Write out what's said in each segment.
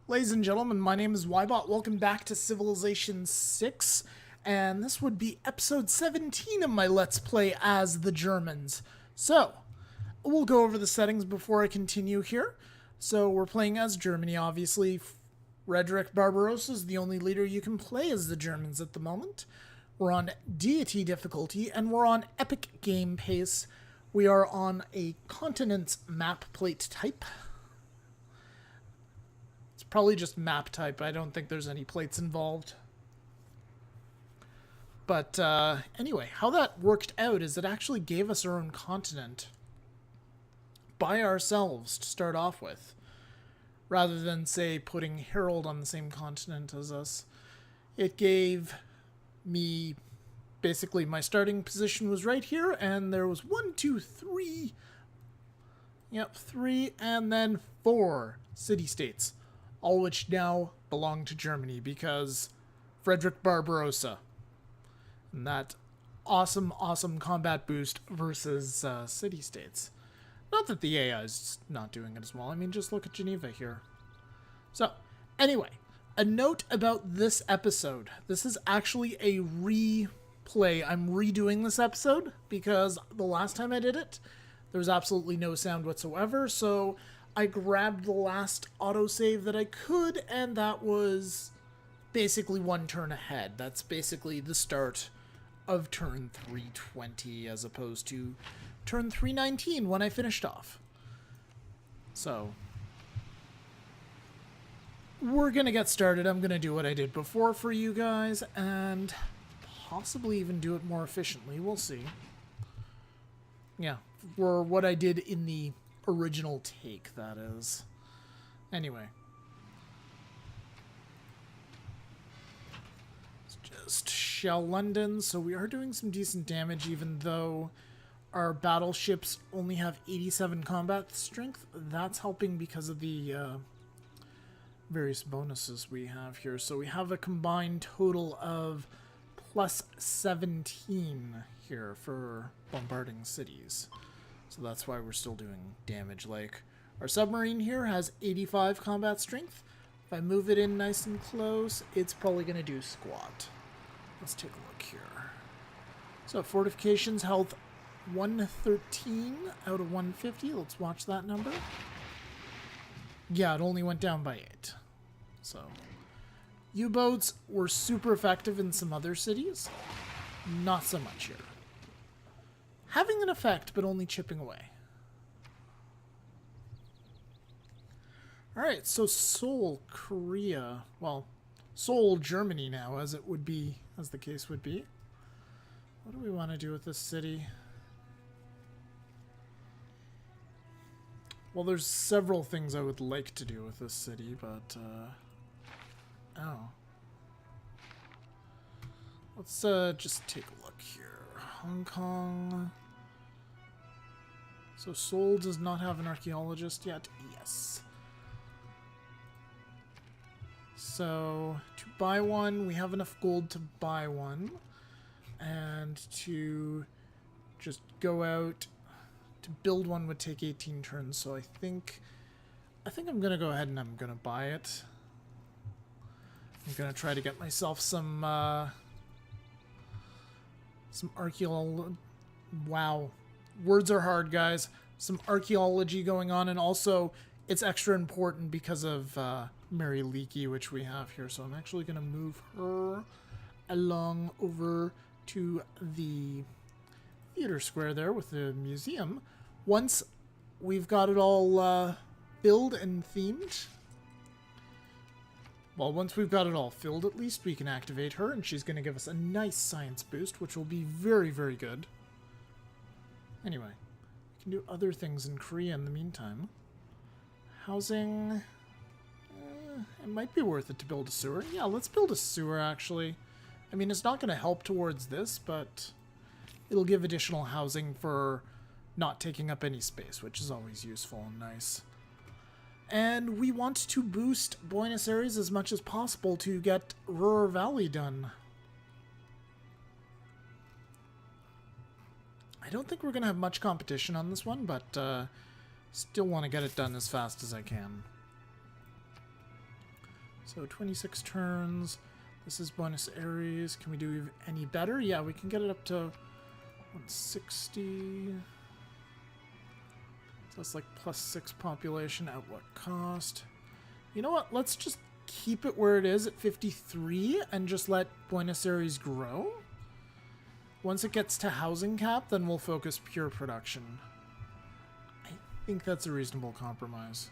Ladies and gentlemen, my name is Ybot. Welcome back to Civilization 6, and this would be episode 17 of my Let's Play as the Germans. So, we'll go over the settings before I continue here. So, we're playing as Germany, obviously. Frederick Barbarossa is the only leader you can play as the Germans at the moment. We're on Deity difficulty, and we're on Epic Game Pace. We are on a continent's map plate type. Probably just map type. I don't think there's any plates involved. But anyway, how that worked out is it actually gave us our own continent by ourselves to start off with, rather than, say, putting Harold on the same continent as us. It gave me, basically, my starting position was right here, and there was 1, 2, 3, yep, 3, and then 4 city-states. All which now belong to Germany because Frederick Barbarossa. And that awesome combat boost versus city-states. Not that the AI is not doing it as well. I mean, just look at Geneva here. So, anyway, a note about this episode. This is actually a replay. I'm redoing this episode because the last time I did it, there was absolutely no sound whatsoever, so I grabbed the last autosave that I could, and that was basically one turn ahead. That's basically the start of turn 320 as opposed to turn 319 when I finished off. So, we're going to get started. I'm going to do what I did before for you guys, and possibly even do it more efficiently. We'll see. Yeah, for what I did in the original take, that is. Anyway. Let's just shell London. So we are doing some decent damage, even though our battleships only have 87 combat strength. That's helping because of the various bonuses we have here. So we have a combined total of plus 17 here for bombarding cities. So that's why we're still doing damage. Like, our submarine here has 85 combat strength. If I move it in nice and close, it's probably going to do squat. Let's take a look here. So, fortifications, health 113 out of 150. Let's watch that number. Yeah, it only went down by 8. So, U-boats were super effective in some other cities. Not so much here. Having an effect, but only chipping away. Alright, so Seoul, Korea. Well, Seoul, Germany now, as it would be, as the case would be. What do we want to do with this city? Well, there's several things I would like to do with this city, but, oh. Let's, just take a look here. Hong Kong. So Seoul does not have an archaeologist yet. Yes. So to buy one, we have enough gold to buy one. And to just go out to build one would take 18 turns. So I think I'm going to go ahead and I'm going to buy it. I'm going to try to get myself some archaeology. Wow. Words are hard, guys. Some archaeology going on, and also it's extra important because of Mary Leakey, which we have here. So I'm actually going to move her along over to the theater square there with the museum. Once we've got it all filled and themed, well, once we've got it all filled, at least, we can activate her, and she's going to give us a nice science boost, which will be very, very good. Anyway, we can do other things in Korea in the meantime. Housing. It might be worth it to build a sewer. Yeah, let's build a sewer, actually. I mean, it's not going to help towards this, but it'll give additional housing for not taking up any space, which is always useful and nice. And we want to boost Buenos Aires as much as possible to get Ruhr Valley done. I don't think we're going to have much competition on this one, but still want to get it done as fast as I can. So 26 turns. This is Buenos Aires. Can we do any better? Yeah, we can get it up to 160. So that's like +6 population at what cost? You know what? Let's just keep it where it is at 53 and just let Buenos Aires grow. Once it gets to housing cap, then we'll focus pure production. I think that's a reasonable compromise.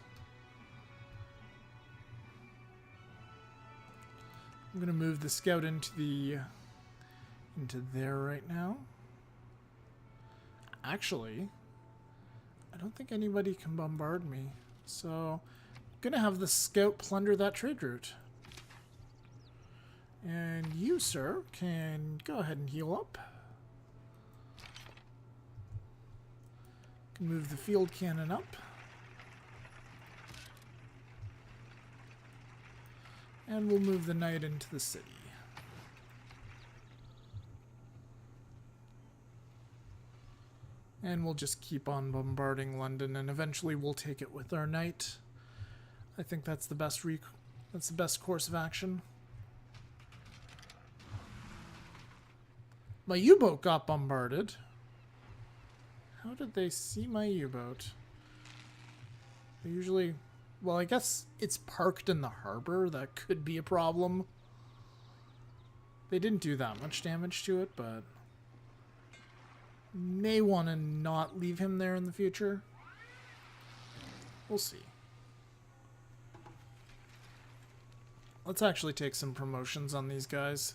I'm gonna move the scout into there right now. Actually, I don't think anybody can bombard me, so I'm gonna have the scout plunder that trade route. And you, sir, can go ahead and heal up. Can move the field cannon up. And we'll move the knight into the city. And we'll just keep on bombarding London, and eventually we'll take it with our knight. I think that's the best course of action. My U-boat got bombarded. How did they see my U-boat? They usually... Well, I guess it's parked in the harbor. That could be a problem. They didn't do that much damage to it, but... May want to not leave him there in the future. We'll see. Let's actually take some promotions on these guys.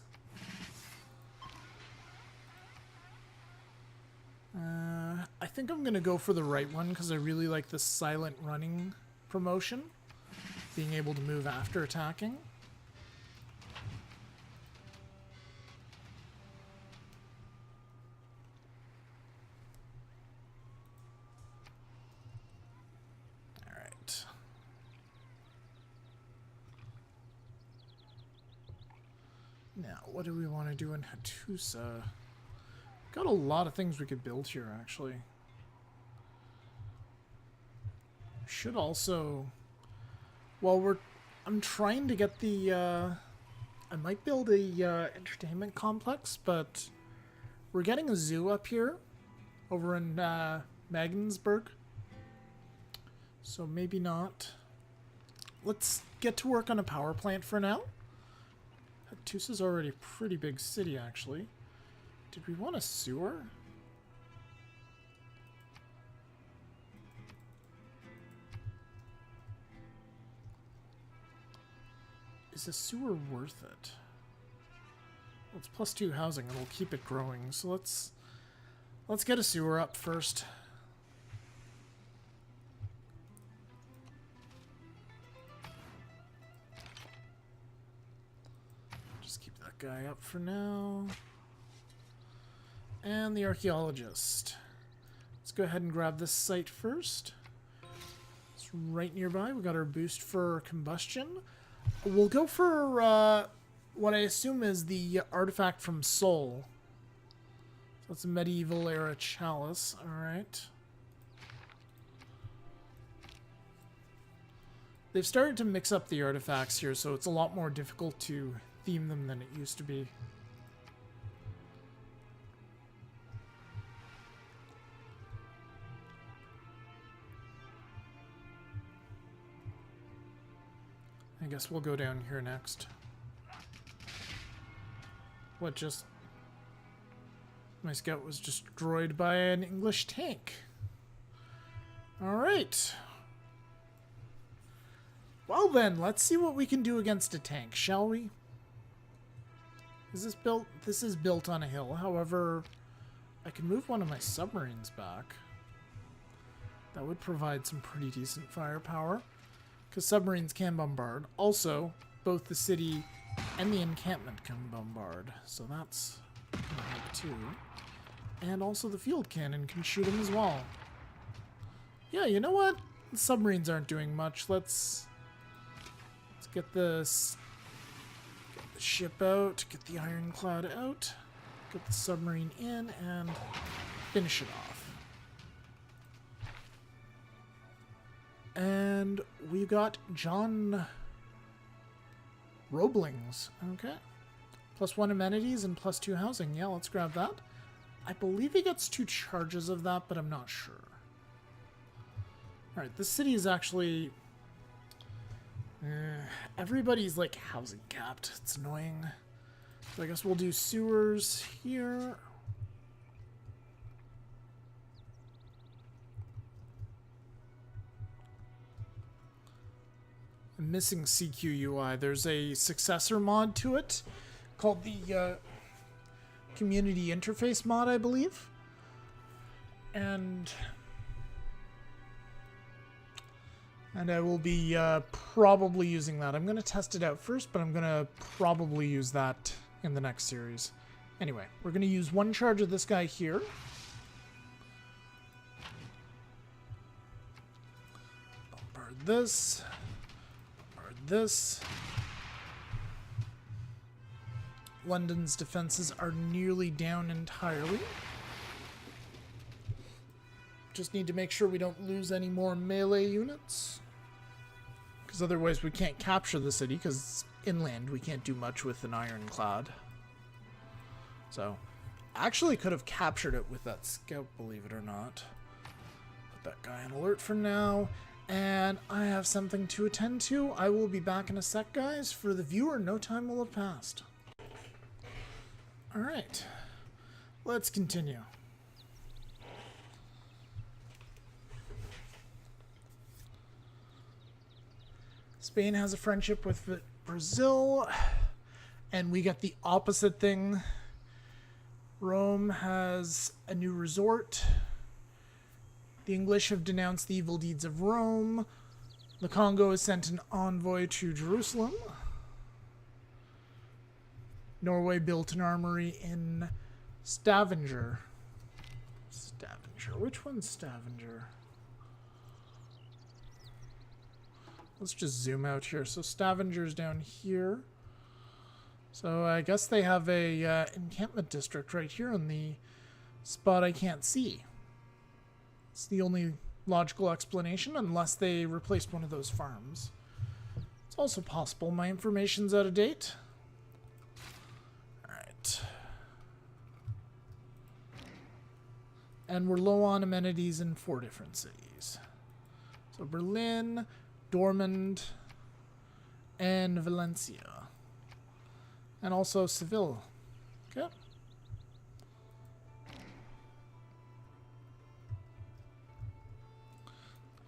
I think I'm going to go for the right one because I really like the silent running promotion. Being able to move after attacking. Alright. Now, what do we want to do in Hattusa? Got a lot of things we could build here, actually. Should also... Well, I'm trying to get the... I might build a entertainment complex, but we're getting a zoo up here, over in Magensburg. So maybe not. Let's get to work on a power plant for now. Hattusa's already a pretty big city, actually. Did we want a sewer? Is a sewer worth it? Well, it's +2 housing and we'll keep it growing. So let's get a sewer up first. Just keep that guy up for now. And the archaeologist. Let's go ahead and grab this site first. It's right nearby. We got our boost for combustion. We'll go for what I assume is the artifact from Seoul. So it's a medieval era chalice. Alright. They've started to mix up the artifacts here, so it's a lot more difficult to theme them than it used to be. I guess we'll go down here next. What just... My scout was destroyed by an English tank. Alright. Well then, let's see what we can do against a tank, shall we? Is this built? This is built on a hill. However, I can move one of my submarines back. That would provide some pretty decent firepower. Because submarines can bombard. Also, both the city and the encampment can bombard. So that's gonna help too. And also the field cannon can shoot them as well. Yeah, you know what? The submarines aren't doing much. Let's get the ship out, get the ironclad out, get the submarine in, and finish it off. And we got John Roblings. Okay. +1 amenities and +2 housing. Yeah, let's grab that. I believe he gets 2 charges of that, but I'm not sure. Alright, this city is actually... everybody's, like, housing capped. It's annoying. So I guess we'll do sewers here. I'm missing CQ UI. There's a successor mod to it called the community interface mod, I believe. And I will be probably using that. I'm going to test it out first, but I'm going to probably use that in the next series. Anyway, we're going to use 1 charge of this guy here. Bombard this. Bombard this. London's defenses are nearly down entirely. Just need to make sure we don't lose any more melee units. Because otherwise we can't capture the city, because inland we can't do much with an ironclad. So, actually could have captured it with that scout, believe it or not. Put that guy on alert for now. And I have something to attend to. I will be back in a sec, guys. For the viewer, no time will have passed. Alright. Let's continue. Spain has a friendship with Brazil, and we get the opposite thing. Rome has a new resort. The English have denounced the evil deeds of Rome. The Congo has sent an envoy to Jerusalem. Norway built an armory in Stavanger. Stavanger. Which one's Stavanger? Let's just zoom out here. So Stavanger's down here. So I guess they have a encampment district right here in the spot I can't see. It's the only logical explanation, unless they replaced one of those farms. It's also possible my information's out of date. Alright. And we're low on amenities in 4 different cities. So Berlin, Dortmund, and Valencia. And also Seville. Okay.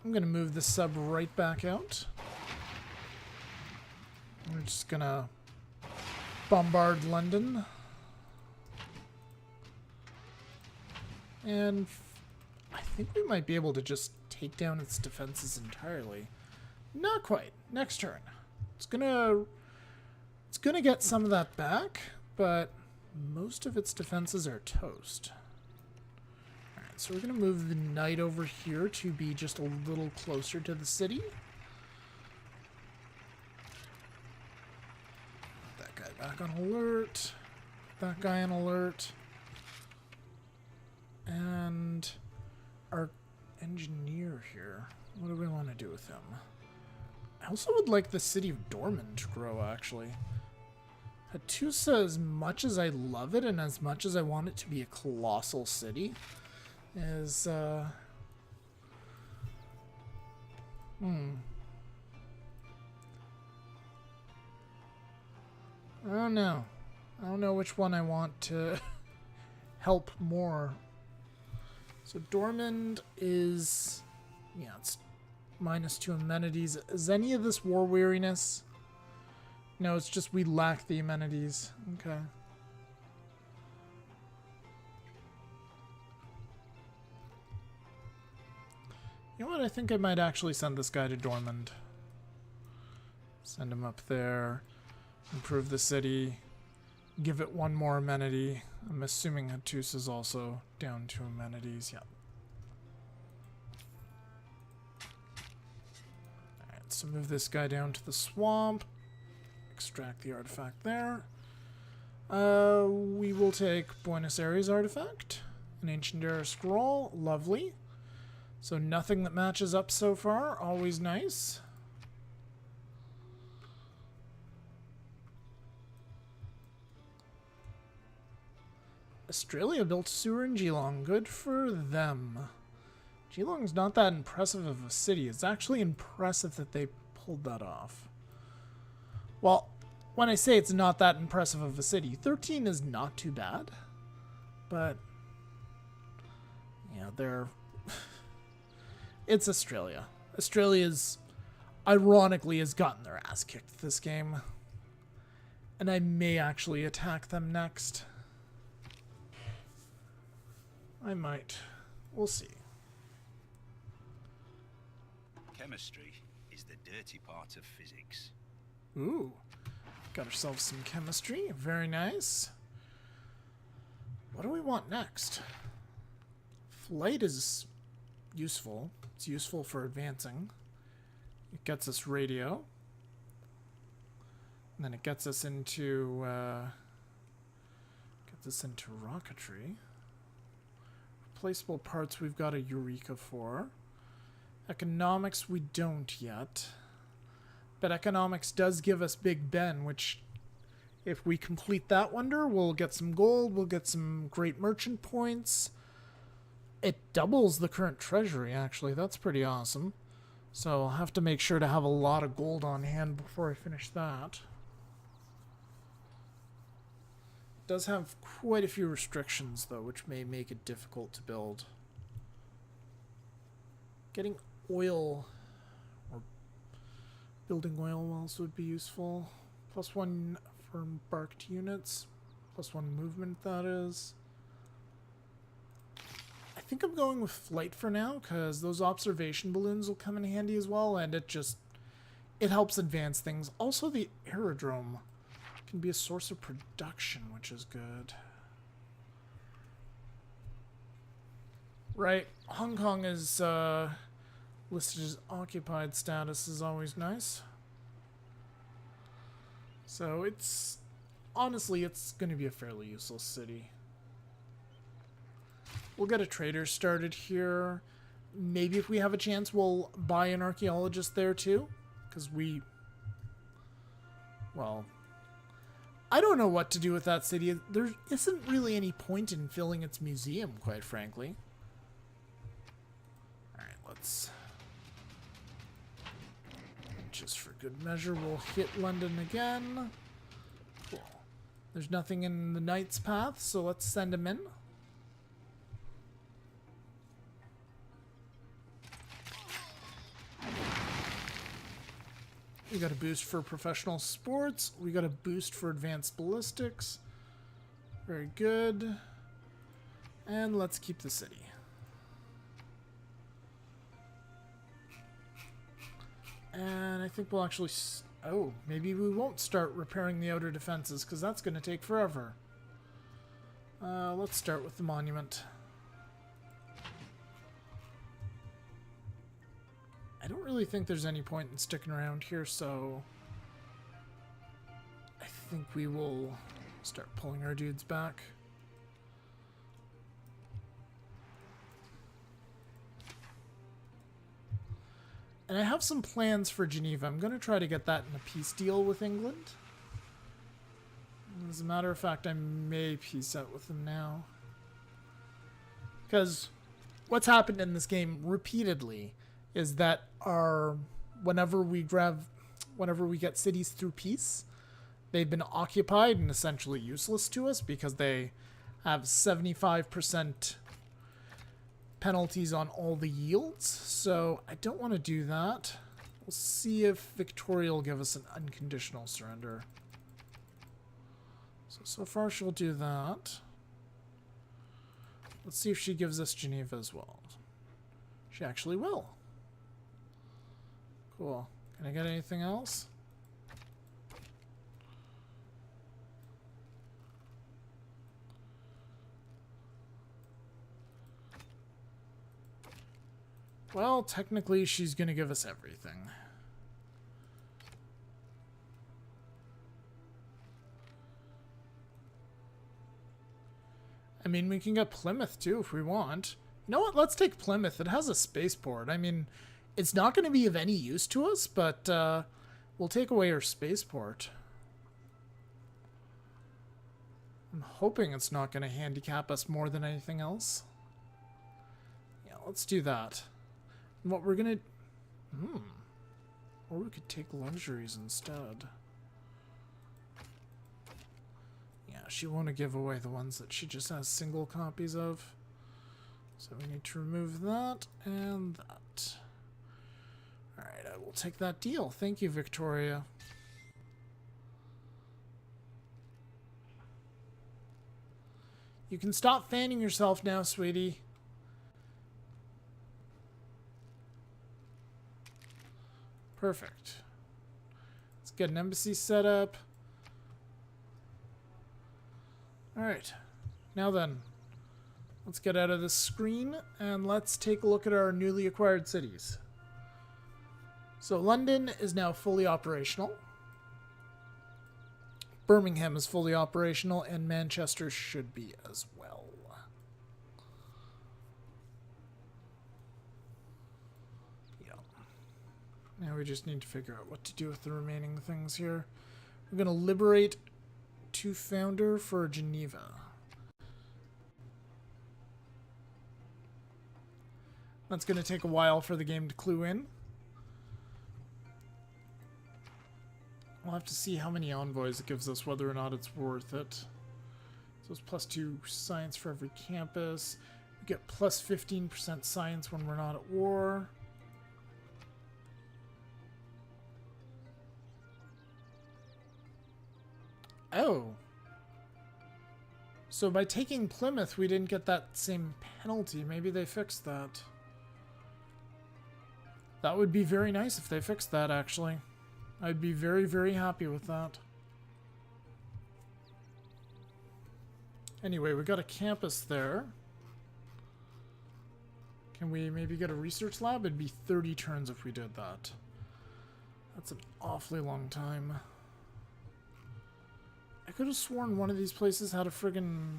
I'm going to move the sub right back out. We're just going to bombard London. And I think we might be able to just take down its defenses entirely. Not quite. Next turn. It's gonna get some of that back, but most of its defenses are toast. Alright, so we're gonna move the knight over here to be just a little closer to the city. That guy back on alert. That guy on alert. And our engineer here. What do we want to do with him? I also would like the city of Dortmund to grow, actually. Hattusa, as much as I love it and as much as I want it to be a colossal city, is, I don't know. I don't know which one I want to help more. So Dortmund is, yeah, it's -2 amenities. Is any of this war weariness? No, it's just we lack the amenities. Okay. You know what? I think I might actually send this guy to Dortmund. Send him up there. Improve the city. Give it 1 more amenity. I'm assuming Hattus is also down 2 amenities. Yeah. So move this guy down to the swamp. Extract the artifact there. We will take Buenos Aires artifact. An ancient era scroll. Lovely. So nothing that matches up so far. Always nice. Australia built sewer in Geelong. Good for them. Geelong's not that impressive of a city. It's actually impressive that they pulled that off. Well, when I say it's not that impressive of a city, 13 is not too bad. But, yeah, they're... it's Australia. Australia's, ironically, has gotten their ass kicked this game. And I may actually attack them next. I might. We'll see. Chemistry is the dirty part of physics. Ooh. Got ourselves some chemistry. Very nice. What do we want next? Flight is useful. It's useful for advancing. It gets us radio. And then it gets us into rocketry. Replaceable parts we've got a Eureka for. Economics we don't yet. But economics does give us Big Ben, which if we complete that wonder, we'll get some gold, we'll get some great merchant points. It doubles the current treasury, actually. That's pretty awesome. So I'll have to make sure to have a lot of gold on hand before I finish that. It does have quite a few restrictions, though, which may make it difficult to build. Getting oil or building oil wells would be useful. +1 for embarked units. +1 movement, that is. I think I'm going with flight for now, because those observation balloons will come in handy as well, and it helps advance things. Also, the aerodrome can be a source of production, which is good. Right, Hong Kong is listed as occupied status, is always nice. So it's, honestly, it's going to be a fairly useless city. We'll get a trader started here. Maybe if we have a chance, we'll buy an archaeologist there too. Because well, I don't know what to do with that city. There isn't really any point in filling its museum, quite frankly. Alright, let's... just for good measure, we'll hit London again. Cool. There's nothing in the Knight's path, so let's send him in. We got a boost for professional sports. We got a boost for advanced ballistics. Very good. And let's keep the city. And I think we'll actually... oh, maybe we won't start repairing the outer defenses, because that's going to take forever. Let's start with the monument. I don't really think there's any point in sticking around here, so... I think we will start pulling our dudes back. And I have some plans for Geneva. I'm going to try to get that in a peace deal with England. As a matter of fact, I may peace out with them now. Because what's happened in this game repeatedly is that whenever we get cities through peace, they've been occupied and essentially useless to us because they have 75% penalties on all the yields. So I don't want to do that. We'll see if Victoria will give us an unconditional surrender. So far she'll do that. Let's see if she gives us Geneva as well. She actually will. Cool. Can I get anything else? Well, technically she's going to give us everything. I mean, we can get Plymouth too if we want. You know what? Let's take Plymouth. It has a spaceport. I mean, it's not going to be of any use to us, but we'll take away our spaceport. I'm hoping it's not going to handicap us more than anything else. Yeah, let's do that. And what we're going to... Or we could take luxuries instead. Yeah, she won't give away the ones that she just has single copies of. So we need to remove that and that. Alright, I will take that deal. Thank you, Victoria. You can stop fanning yourself now, sweetie. Perfect. Let's get an embassy set up. Alright. Now then, let's get out of this screen and let's take a look at our newly acquired cities. So London is now fully operational. Birmingham is fully operational, and Manchester should be as well. Yeah. Now we just need to figure out what to do with the remaining things here. We're going to liberate 2 founder for Geneva. That's going to take a while for the game to clue in. We'll have to see how many envoys it gives us, whether or not it's worth it. So it's +2 science for every campus. We get +15% science when we're not at war. Oh. So by taking Plymouth, we didn't get that same penalty. Maybe they fixed that. That would be very nice if they fixed that, actually. I'd be very, very happy with that. Anyway, we got a campus there. Can we maybe get a research lab? It'd be 30 turns if we did that. That's an awfully long time. I could have sworn one of these places had a friggin...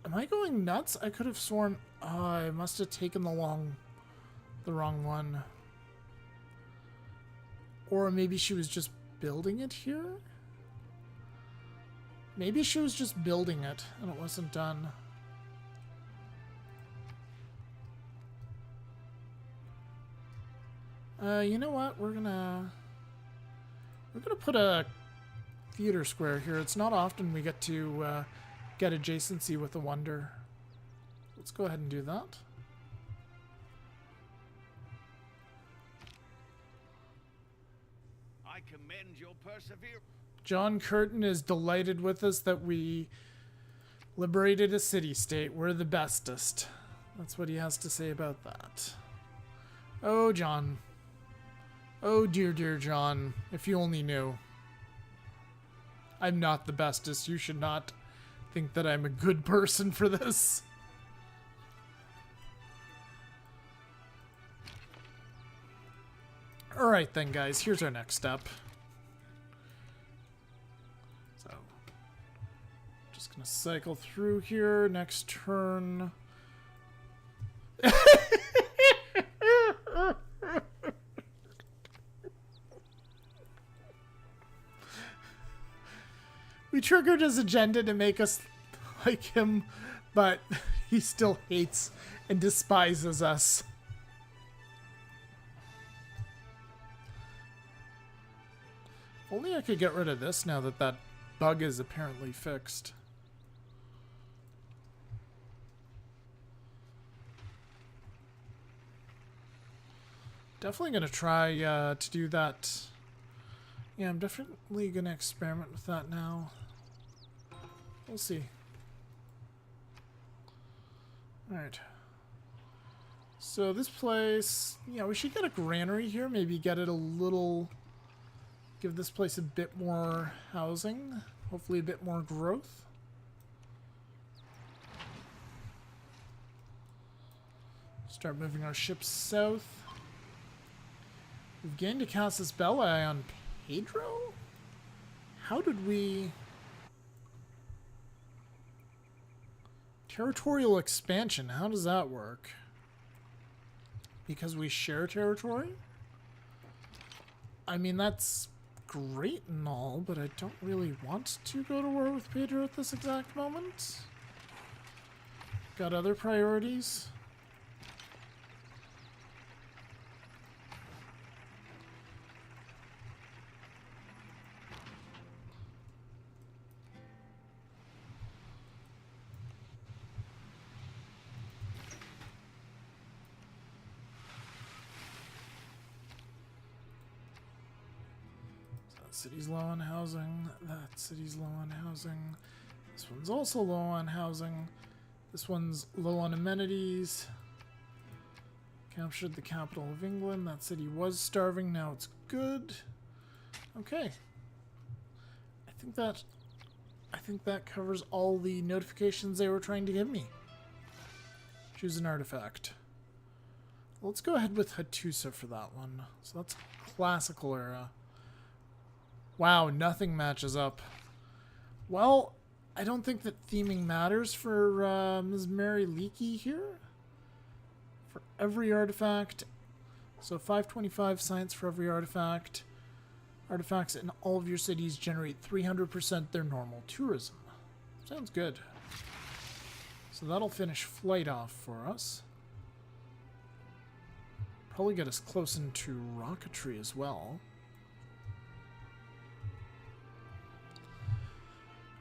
Am I going nuts? I could have sworn... Oh, I must have taken the wrong one. Or maybe she was just building it here? Maybe she was just building it and it wasn't done. You know what? We're gonna put a theater square here. It's not often we get to get adjacency with a wonder. Let's go ahead and do that. I commend your perseverance. John Curtin is delighted with us that we liberated a city-state. We're the bestest. That's what he has to say about that. Oh, John. Oh, dear, dear John. If you only knew. I'm not the bestest. You should not think that I'm a good person for this. Alright then, guys. Here's our next step. So, just gonna cycle through here. Next turn. We triggered his agenda to make us like him, but he still hates and despises us. Only I could get rid of this now that that bug is apparently fixed. Definitely going to try to do that. Yeah, I'm definitely going to experiment with that now. We'll see. Alright. So this place, yeah, we should get a granary here. Maybe get it a little... Give this place a bit more housing. Hopefully a bit more growth. Start moving our ships south. We've gained a Casus Belli on Pedro? How did we... Territorial expansion, how does that work? Because we share territory? I mean, that's great and all, but I don't really want to go to war with Pedro at this exact moment. Got other priorities. City's low on housing. That city's low on housing. This one's also low on housing. This one's low on amenities. Captured the capital of England. That city was starving. Now it's good. Okay. I think that covers all the notifications they were trying to give me. Choose an artifact. Let's go ahead with Hattusa for that one. So that's classical era. Wow, nothing matches up. Well, I don't think that theming matters for Ms. Mary Leakey here. For every artifact. So 525 science for every artifact. Artifacts in all of your cities generate 300% their normal tourism. Sounds good. So that'll finish flight off for us. Probably get us close into rocketry as well.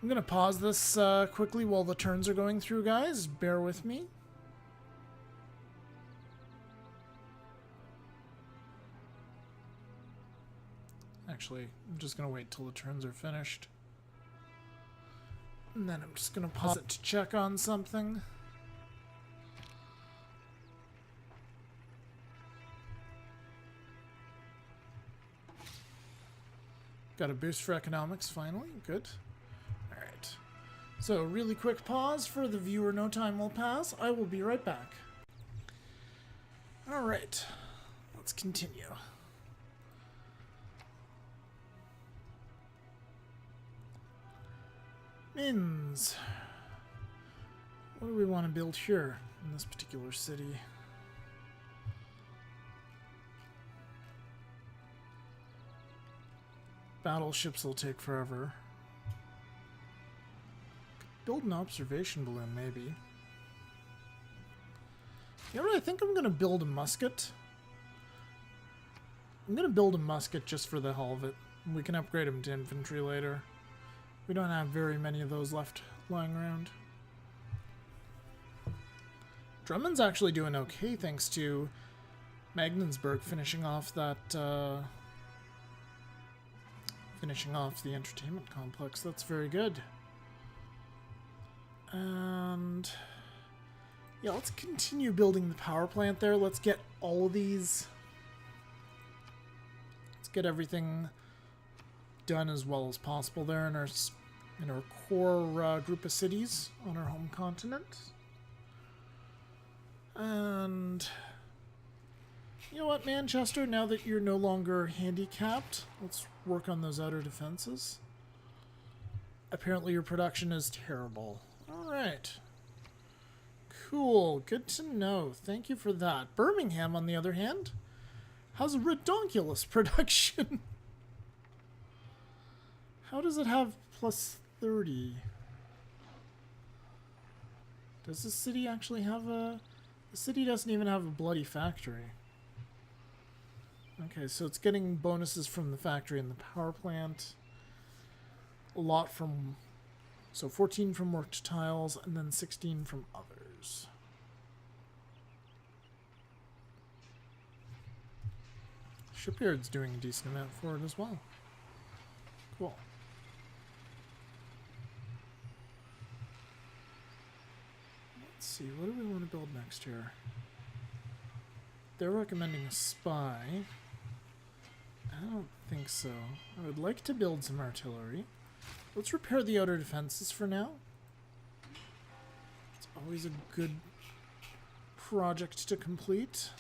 I'm going to pause this quickly while the turns are going through, guys. Bear with me. Actually, I'm just going to wait till the turns are finished. And then I'm just going to pause it to check on something. Got a boost for economics, finally. Good. Alright. So, really quick pause for the viewer. No time will pass. I will be right back. Alright. Let's continue. Mins. What do we want to build here in this particular city? Battleships will take forever. Build an observation balloon, maybe. You know what? I think I'm going to build a musket. I'm going to build a musket just for the hell of it. We can upgrade them to infantry later. We don't have very many of those left lying around. Drummond's actually doing okay thanks to Magdensburg finishing off that... finishing off the entertainment complex. That's very good. And yeah, let's continue building the power plant there. Let's get all of these. Let's get everything done as well as possible there in our core group of cities on our home continent. And you know what, Manchester, now that you're no longer handicapped, let's work on those outer defenses. Apparently your production is terrible. Alright. Cool. Good to know. Thank you for that. Birmingham, on the other hand, has a redonkulous production. How does it have plus 30? Does the city actually have a... The city doesn't even have a bloody factory. Okay, so it's getting bonuses from the factory and the power plant. A lot from... So 14 from worked tiles, and then 16 from others. Shipyard's doing a decent amount for it as well. Cool. Let's see, what do we want to build next here? They're recommending a spy. I don't think so. I would like to build some artillery. Let's repair the outer defenses for now. It's always a good project to complete.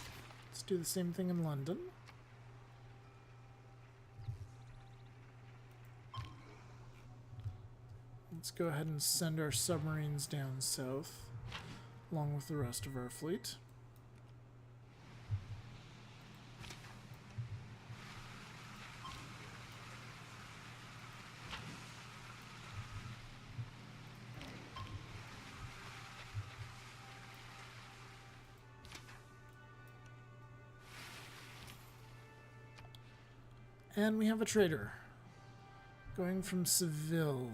Let's do the same thing in London. Let's go ahead and send our submarines down south, along with the rest of our fleet. And we have a trader. Going from Seville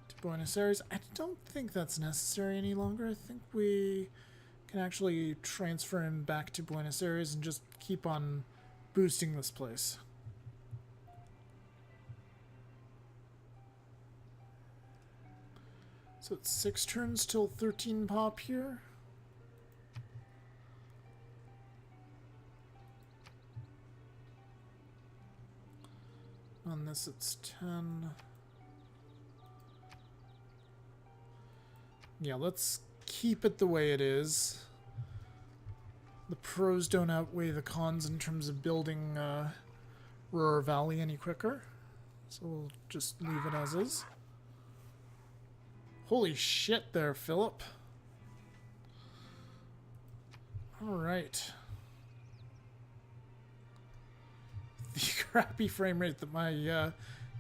to Buenos Aires. I don't think that's necessary any longer. I think we can actually transfer him back to Buenos Aires and just keep on boosting this place. So it's 6 turns till 13 pop here. On this it's 10. Yeah, let's keep it the way it is. The pros don't outweigh the cons in terms of building Ruhr Valley any quicker. So we'll just leave it as is. Holy shit there, Philip. Alright. The crappy frame rate that my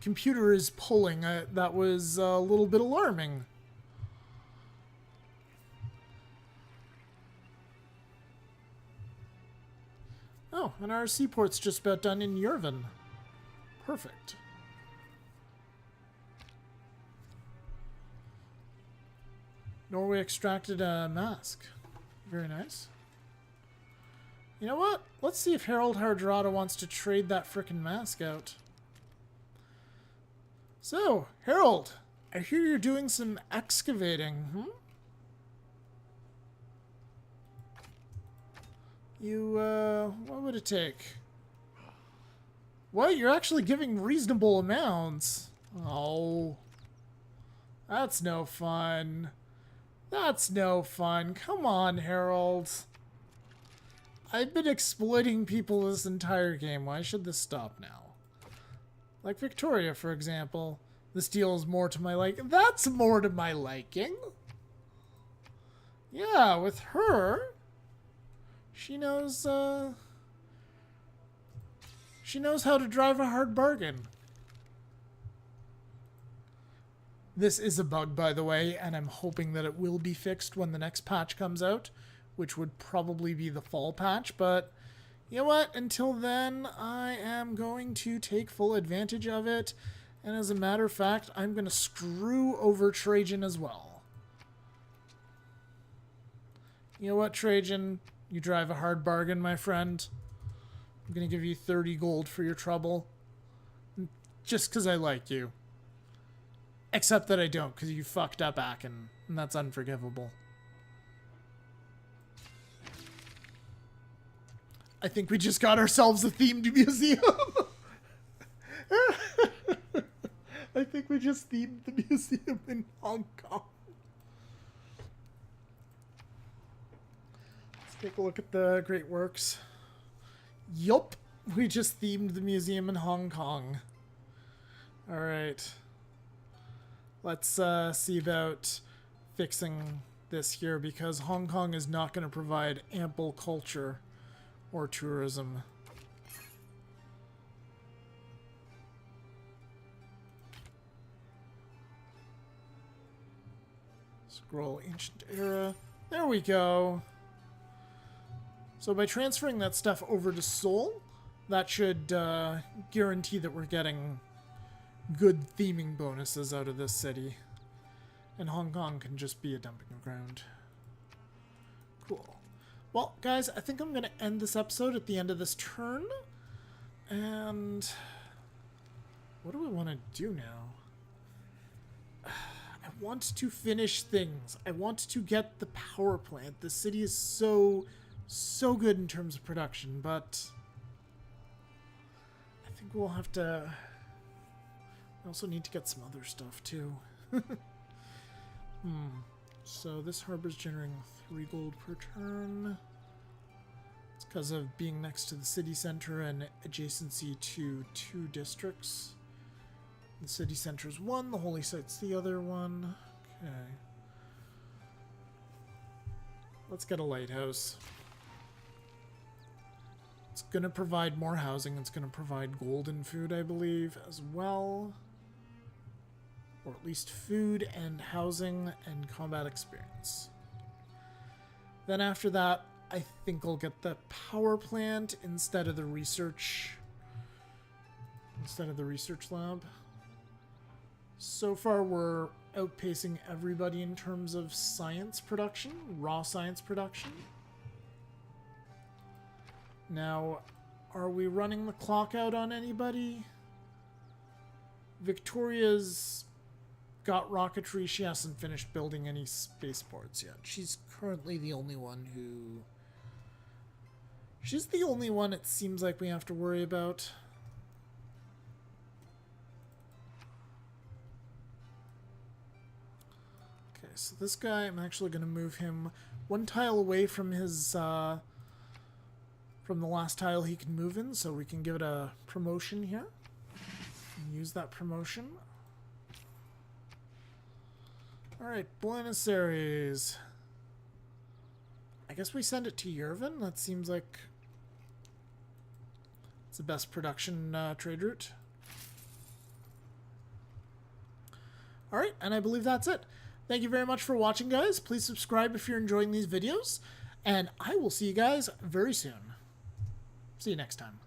computer is pulling, that was a little bit alarming. Oh, and our seaport's just about done in Yerevan. Perfect. Norway extracted a mask. Very nice. You know what? Let's see if Harold Hardrada wants to trade that frickin' mask out. So, Harold, I hear you're doing some excavating, what would it take? What? You're actually giving reasonable amounts? Oh. That's no fun. That's no fun. Come on, Harold. I've been exploiting people this entire game. Why should this stop now? Like Victoria, for example. This deal is more to my liking. That's more to my liking. Yeah, with her, she knows how to drive a hard bargain. This is a bug, by the way, and I'm hoping that it will be fixed when the next patch comes out, which would probably be the fall patch, but you know what? Until then, I am going to take full advantage of it, and as a matter of fact, I'm going to screw over Trajan as well. You know what, Trajan? You drive a hard bargain, my friend. I'm going to give you 30 gold for your trouble, just because I like you. Except that I don't, because you fucked up Aachen, and that's unforgivable. I think we just got ourselves a themed museum. I think we just themed the museum in Hong Kong. Let's take a look at the great works. Yup, we just themed the museum in Hong Kong. Alright. Let's see about fixing this here, because Hong Kong is not going to provide ample culture or tourism. Scroll Ancient Era. There we go. So by transferring that stuff over to Seoul, that should guarantee that we're getting good theming bonuses out of this city. And Hong Kong can just be a dumping ground. Cool. Well, guys, I think I'm going to end this episode at the end of this turn. And what do I want to do now? I want to finish things. I want to get the power plant. The city is so good in terms of production, but I think we'll have to... I also need to get some other stuff, too. So this harbor's generating 3 gold per turn. It's because of being next to the city center and adjacency to 2 districts. The city center's one, the holy site's the other one. Okay. Let's get a lighthouse. It's going to provide more housing. It's going to provide gold and food, I believe, as well. Or at least food and housing and combat experience. Then after that, I think I'll get the power plant instead of the research instead of the research lab. So far, we're outpacing everybody in terms of science production, raw science production. Now, are we running the clock out on anybody? Victoria's got rocketry. She hasn't finished building any spaceports yet. She's currently the only one who... She's the only one it seems like we have to worry about. Okay, so this guy, I'm actually going to move him one tile away from his... from the last tile he can move in, so we can give it a promotion here. And use that promotion. Alright, Buenos Aires. I guess we send it to Yervin. That seems like it's the best production trade route. Alright, and I believe that's it. Thank you very much for watching, guys. Please subscribe if you're enjoying these videos. And I will see you guys very soon. See you next time.